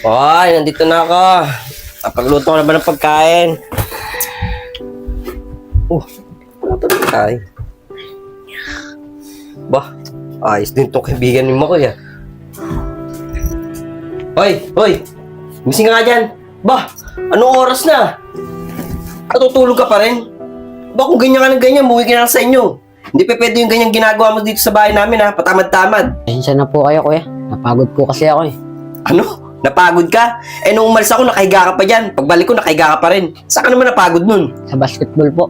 Hoy, nandito na ako. Napagluto ko na ba ng pagkain? Wala pa rin pagkain. Bah, ayos din itong kaibigan ni Makoy ah. Hoy! Gising ka nga dyan. Bah, anong oras na? Natutulog ka pa rin? Ba kung ganyan ka ng ganyan, muwi ka na lang sa inyo. Hindi pa pwede yung ganyang ginagawa mo dito sa bahay namin ha, patamad-tamad. Pasensya na po kayo, kuya. Napagod po kasi ako eh. Ano? Napagod ka? Eh nung umalis ako, nakahiga ka pa dyan. Pagbalik ko, nakahiga ka pa rin. Saan ka naman napagod nun? Sa basketball po.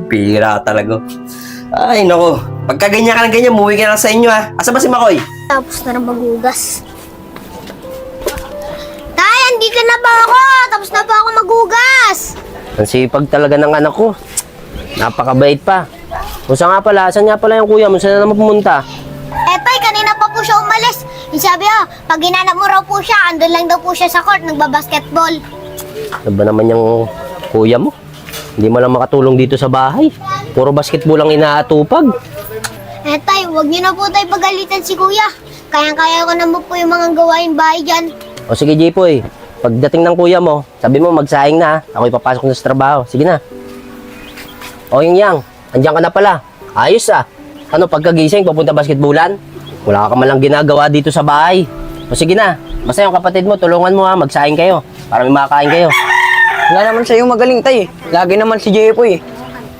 Pira talaga. Ay, nako. Pagka ganyan ka ng ganyan, muwi ka na lang sa inyo ha. Asa ba si Makoy? Tapos na rin magugas. Tay, andito na ba ako? Tapos na ba ako magugas? Ang sipag talaga ng anak ko. Napakabait pa. Saan nga pala yung kuya mo? Saan na naman pumunta? Tay, kanina pa po siya umalis. Yung sabi pag ginanap mo raw po siya, andun lang daw po siya sa court, nagbabasketball. Ano ba naman yung kuya mo? Hindi mo lang makatulong dito sa bahay. Puro basketball ang inaatupag. Tay, huwag niyo na po tayo pagalitan si kuya. Kayang-kaya ko naman po yung mga gawain bahay dyan. O sige, Jipoy. Pagdating ng kuya mo, sabi mo magsaing na. Ako ipapasok na sa trabaho. Sige na. O Yang, andyan ka na pala. Ayos ah. Ano, pagkagising, pupunta basketballan? Wala ka man lang ginagawa dito sa bahay. O sige na. Basta yung kapatid mo, tulungan mo ha. Magsaing kayo. Para may makakain kayo. Wala naman sa'yo magaling, tay eh. Lagi naman si Jepoy eh.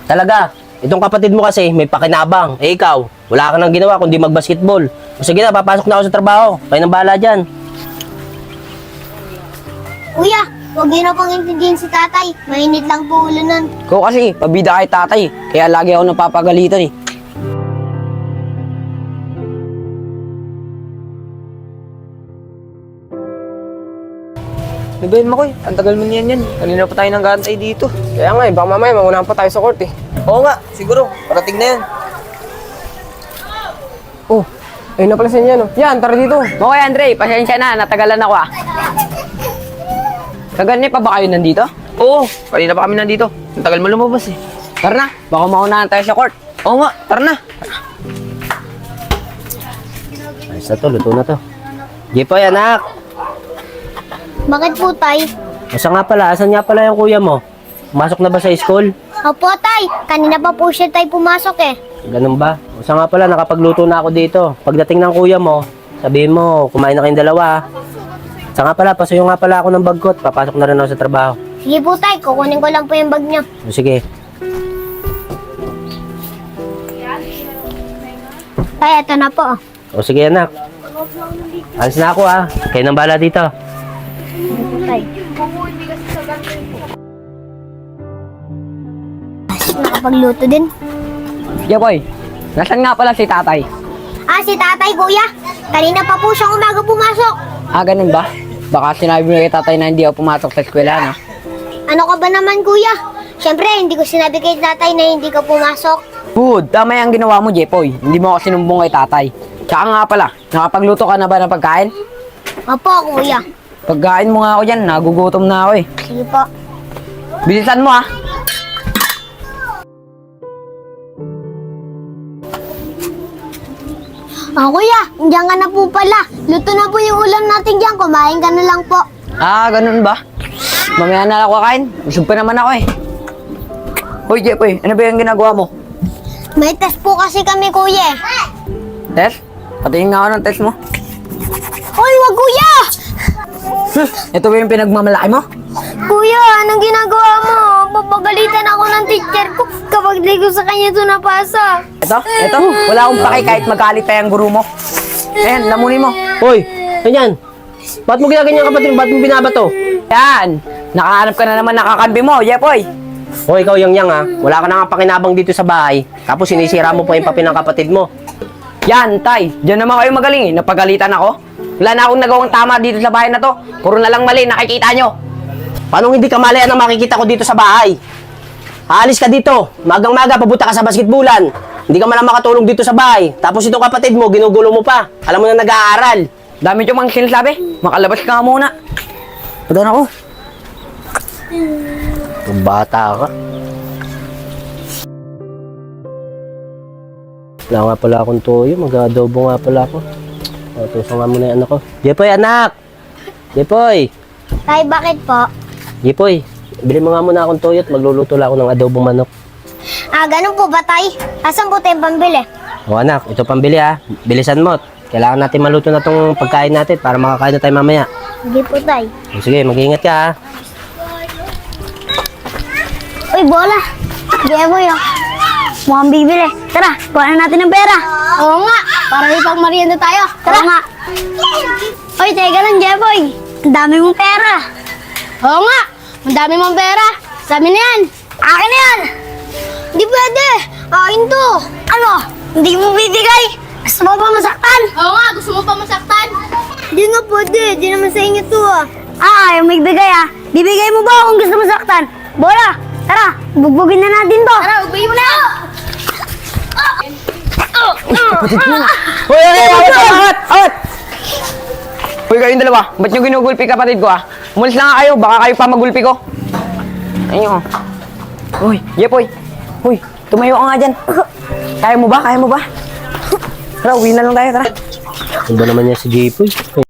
Talaga. Itong kapatid mo kasi may pakinabang. Eh ikaw, wala ka nang ginawa kundi magbasketball. O sige na, papasok na ako sa trabaho. Kayo nang bahala dyan. Kuya, huwag niyo na pang intindihin si tatay. Mainit lang po ulo nun. Ikaw kasi, pabida kay tatay eh. Kaya lagi ako napapagalitan eh. Nabayin mo, Koy. Ang tagal mo niyan yan. Kanina pa tayo nang gantay dito. Kaya nga eh, baka mamaya mangunahan pa tayo sa court eh. Oo nga, siguro. Parating na yan. Oh, ayun na pala sa inyo no. Yan, tara dito. Okay, Andre, pasensya na, natagalan ako ah. Kaganyan pa ba kayo nandito? Oo, kanina pa kami nandito. Ang tagal mo lumabas eh. Tara na, baka maunahan tayo sa court. Oo nga, tara na. Ayos na to, luto na to. Jipoy, anak. Bakit po, tay? Asan nga pala yung kuya mo? Pumasok na ba sa school? Opo, tay. Kanina pa po siya tay pumasok eh. Ganun ba? Saan nga pala, nakapagluto na ako dito. Pagdating ng kuya mo, sabihin mo, kumain na kayong dalawa. Saan nga pala, pasuyo nga pala ako ng bagkot. Papasok na rin ako sa trabaho. Sige po, tay. Kukunin ko lang po yung bag niyo. O, sige. Tay, eto na po. O sige anak. Alis na ako ah. Kayo nang bahala dito. Tay. Nakapagluto din. Jepoy, nasan nga pala si tatay? Si tatay, kuya. Kanina pa po siyang umaga pumasok. Ganun ba? Baka sinabi mo kay tatay na hindi ako pumasok sa eskwela no? Ano ka ba naman, kuya? Siyempre, hindi ko sinabi kay tatay na hindi ka pumasok. Good, tama yung ginawa mo, Jepoy. Hindi mo ako sinumbong kay tatay. Tsaka nga pala, nakapagluto ka na ba ng pagkain? Opo, kuya. Pagkain mo nga ako dyan, nagugutom na ako eh. Sige po. Bilisan mo ah. Kuya, diyan ka na po pala. Luto na po yung ulam natin diyan. Kumain ka na lang po. Ganun ba? Mamaya na lang ako kakain. Busog pa naman ako eh. Hoy, Jepoy, ano ba yung ginagawa mo? May test po kasi kami, kuya. Test? Patingin nga ako ng test mo. Hoy, wag kuya! Ito ba yung pinagmamalaki mo? Kuya, anong ginagawa mo? Papagalitan ako ng teacher ko kapag di ko sa kanya ito napasa. Ito, wala akong paki kahit magalit pa yung guru mo. Ayan, lamunin mo. Hoy, ganyan. Ba't mo ginaganyan kapatid mo? Ba't mo binabato? Yan, nakahanap ka na naman nakakambi mo, Jepoy. Hoy, ikaw Yang ah. Wala ka na nga pakinabang dito sa bahay. Tapos sinisira mo pa yung papi ng kapatid mo. Yan, tay, dyan naman kayo magaling eh. Napagalitan ako. Wala na akong nagawang tama dito sa bahay na to. Puro na lang mali, nakikita nyo. Paano hindi ka malayan ang makikita ko dito sa bahay? Aalis ka dito. Magang-maga, papunta ka sa basketballan. Hindi ka man lang makatulong dito sa bahay. Tapos itong kapatid mo, ginugulo mo pa. Alam mo na nag-aaral. Dami nyo mga sinasabi. Makalabas ka nga muna. Ito na ako. Bata ka. Wala nga pala akong toyo. Mag-adobo nga pala ako. Tuso nga muna yung anak ko. Jepoy, anak! Jepoy! Tay, bakit po? Jepoy, bili mo nga muna akong tuyot. Magluluto lang ako ng adobong manok. Ganun po ba, tay? Asan po tayo pambili? O anak, ito pambili ha. Bilisan mo. Kailangan natin maluto na tong pagkain natin para makakain na tayo mamaya. Sige po, tay. O, sige, mag-iingat ka ha. Uy, bola. Jeboy, oh. Mukhang bibili. Tara, kuha na natin ng pera. Oo nga, para may pang-merienda tayo. Tara. Oo nga. Uy, teka lang, Jeboy. Ang dami mong pera. Oo nga, ang dami mong pera. Sabi na yan. Akin na yan. Hindi pwede. Akin to. Ano? Hindi mo bibigay? Gusto mo pa masaktan? Oo nga, gusto mo pa masaktan? Hindi nga pwede. Hindi naman sa inyo to ayaw magbigay Bibigay mo ba kung gusto mo saktan? Bola, tara, bugbugin na natin to. Tara, bugbugin mo na. Hoy, awat! Hoy, kayong dalawa, ba't nyo ginugulpi kapatid ko Umalis lang nga kayo, baka kayo pa magulpi ko. Ayun. Hoy, Jepoy. Hoy, tumayo ka nga dyan. Kaya mo ba? Tara, uwi na lang tayo, tara. Ano ba naman yan si Jepoy?